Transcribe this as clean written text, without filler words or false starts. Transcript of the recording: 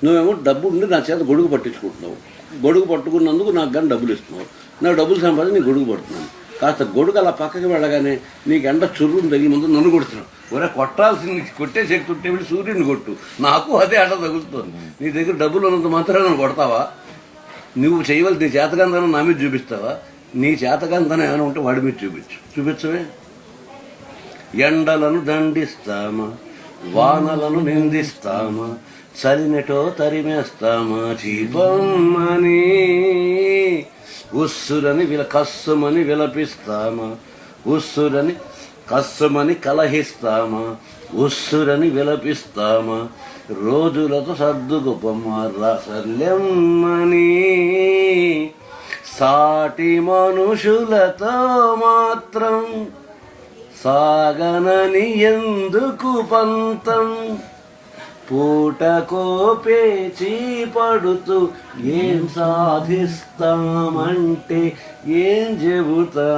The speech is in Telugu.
నువ్వేమో డబ్బు ఉండి నా చేత గొడుగు పట్టించుకుంటున్నావు. గొడుగు పట్టుకున్నందుకు నాకు కానీ డబ్బులు ఇస్తున్నావు. నాకు డబ్బులు సంపాదించి నీ గొడుగు పడుతున్నాను. కాస్త గొడుగు అలా పక్కకి వెళ్ళగానే నీకు ఎండ చుర్రుని తగిలి ముందు నన్ను కొడుతున్నావు. ఒరే కొట్టాల్సింది కొట్టే శక్తి ఉంటే వెళ్ళి సూర్యుని కొట్టు. నాకు అదే అడ్డ తగులుతుంది. నీ దగ్గర డబ్బులు ఉన్నంత మాత్రం నన్ను కొడతావా? నువ్వు చేయవలసి నీ చేతకందనం నా మీద చూపిస్తావా? నీ చేతకందనం ఏమైనా ఉంటే వాడి మీద చూపించవే. ఎండలను దండిస్తామా, వానలను నిందిస్తామా, చలినటో తరిమేస్తామా చీపమ్మని, ఉస్సురని కస్సుమని విలపిస్తామా, ఉస్సురని కస్సుమని కలహిస్తామా, ఉస్సురని విలపిస్తామా, రోజులతో సర్దుకుపమ్మా రసల్లెమ్మని, సాటి మనుషులతో మాత్రం సాగనని ఎందుకు పంతం, పూటకో పేచీ పడుతూ ఏం సాధిస్తామంటే ఏం చెబుతా.